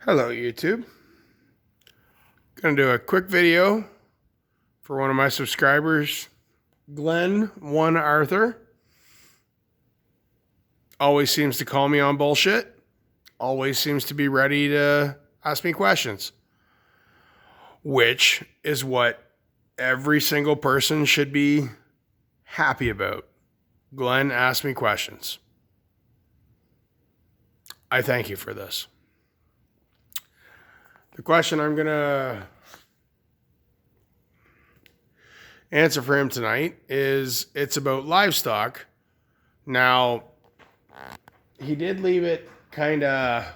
Hello YouTube. Gonna do a quick video for one of my subscribers, Glen One Arthur. Always seems to call me on bullshit. Always seems to be ready to ask me questions, which is what every single person should be happy about. Glen asked me questions. I thank you for this. The question I'm going to answer for him tonight is it's about livestock. Now, he did leave it kind of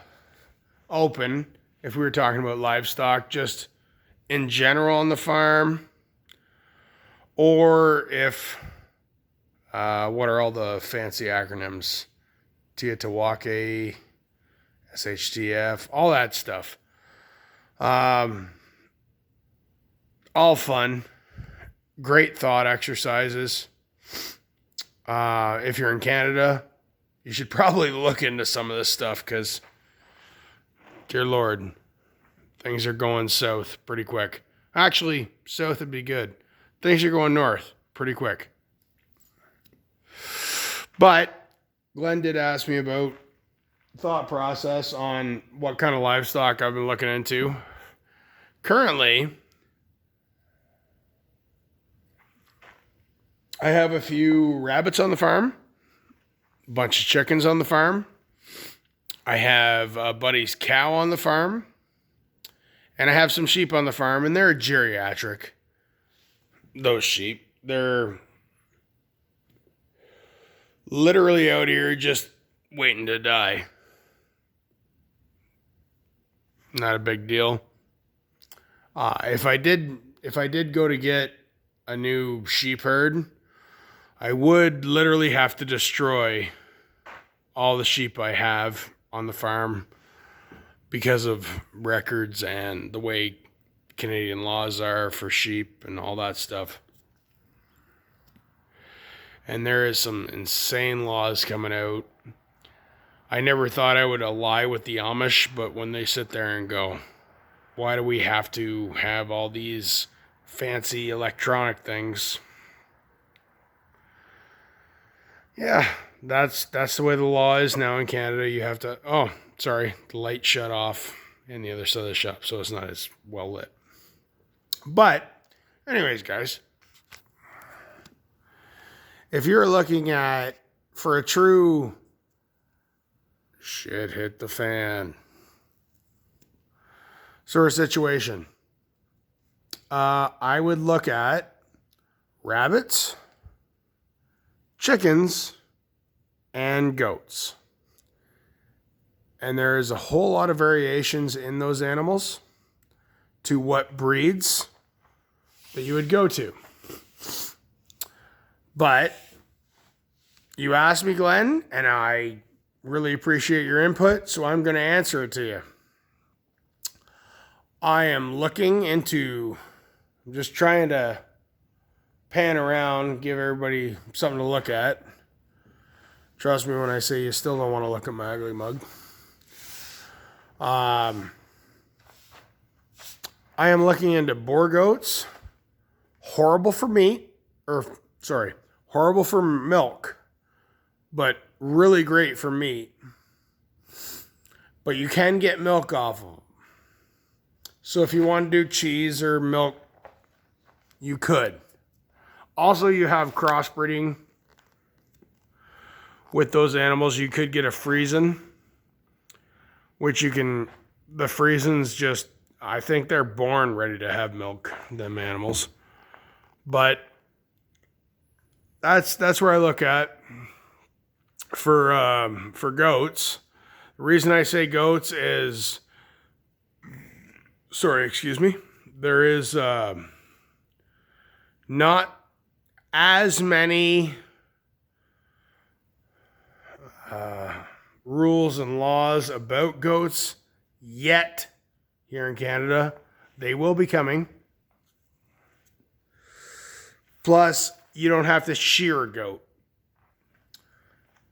open if we were talking about livestock just in general on the farm, or if, what are all the fancy acronyms? Tiatawake, SHTF, all that stuff. All fun, great thought exercises. If you're in Canada, you should probably look into some of this stuff because, dear Lord, things are going south pretty quick. Actually, south would be good. Things are going north pretty quick. But Glenn did ask me about thought process on what kind of livestock I've been looking into. Currently, I have a few rabbits on the farm, a bunch of chickens on the farm. I have a buddy's cow on the farm, and I have some sheep on the farm, and they're geriatric. Those sheep, they're literally out here just waiting to die. Not a big deal. If I did go to get a new sheep herd, I would literally have to destroy all the sheep I have on the farm because of records and the way Canadian laws are for sheep and all that stuff. And there is some insane laws coming out. I never thought I would ally with the Amish, but when they sit there and go, why do we have to have all these fancy electronic things? Yeah, that's the way the law is now in Canada. You have to, the light shut off in the other side of the shop, so it's not as well lit. But anyways, guys, if you're looking at, for a true shit hit the fan sort of situation, I would look at rabbits, chickens, and goats. And there is a whole lot of variations in those animals to what breeds that you would go to. But you asked me, Glenn, and I really appreciate your input, so I'm going to answer it to you. I am looking into, I'm just trying to pan around, give everybody something to look at. Trust me when I say you still don't want to look at my ugly mug. I am looking into boar goats. Horrible for milk, but really great for meat. But you can get milk off of them. So if you want to do cheese or milk, you could. Also, you have crossbreeding with those animals. You could get a Friesian, which you can, the Friesians just, I think they're born ready to have milk, them animals. But that's where I look at for goats. The reason I say goats is, there is not as many rules and laws about goats yet here in Canada. They will be coming. Plus, you don't have to shear a goat.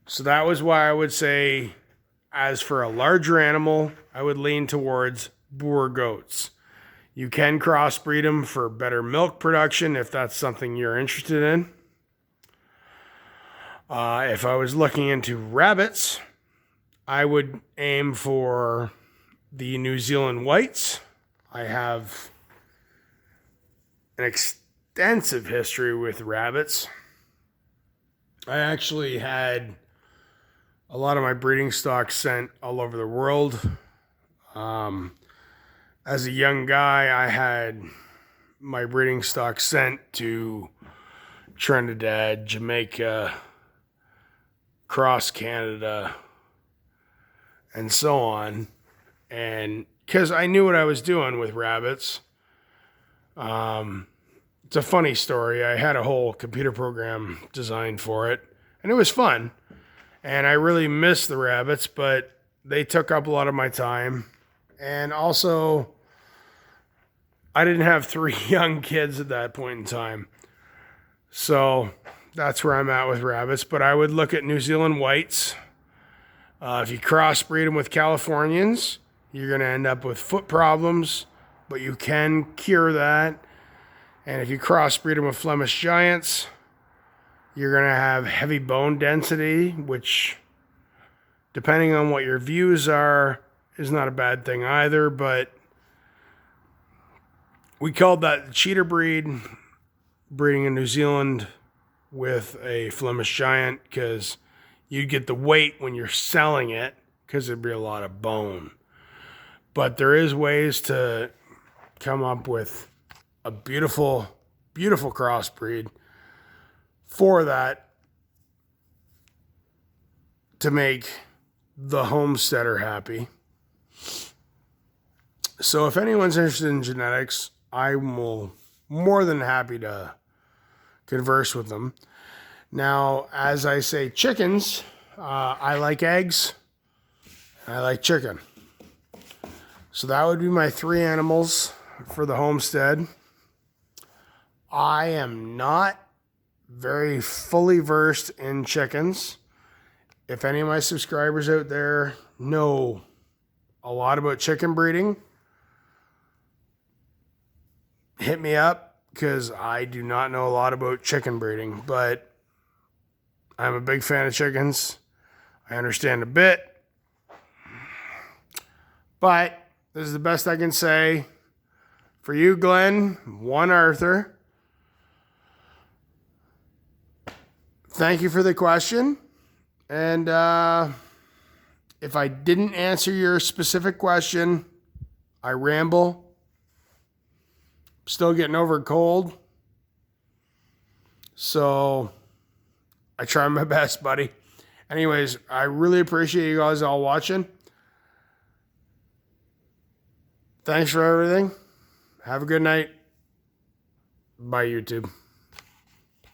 So that was why I would say, as for a larger animal, I would lean towards Boer goats. You can crossbreed them for better milk production if that's something you're interested in. If I was looking into rabbits, I would aim for the New Zealand whites. I have an extensive history with rabbits. I actually had a lot of my breeding stock sent all over the world. As a young guy, I had my breeding stock sent to Trinidad, Jamaica, across Canada, and so on. And because I knew what I was doing with rabbits. It's a funny story. I had a whole computer program designed for it, and it was fun. And I really missed the rabbits, but they took up a lot of my time. And also, I didn't have 3 young kids at that point in time. So that's where I'm at with rabbits. But I would look at New Zealand whites. If you crossbreed them with Californians, you're going to end up with foot problems, but you can cure that. And if you crossbreed them with Flemish Giants, you're going to have heavy bone density, which, depending on what your views are, is not a bad thing either. But we called that the cheater breed, breeding in New Zealand with a Flemish Giant, because you'd get the weight when you're selling it, because there'd be a lot of bone. But there is ways to come up with a beautiful, beautiful crossbreed for that to make the homesteader happy. So if anyone's interested in genetics, I'm more than happy to converse with them. Now, as I say chickens, I like eggs, and I like chicken. So that would be my 3 animals for the homestead. I am not very fully versed in chickens. If any of my subscribers out there know a lot about chicken breeding, hit me up, because I do not know a lot about chicken breeding, but I'm a big fan of chickens. I understand a bit, but this is the best I can say. For you, Glenn, 1 Arthur. Thank you for the question. And if I didn't answer your specific question, I ramble. Still getting over a cold. So I try my best, buddy. Anyways, I really appreciate you guys all watching. Thanks for everything. Have a good night. Bye, YouTube.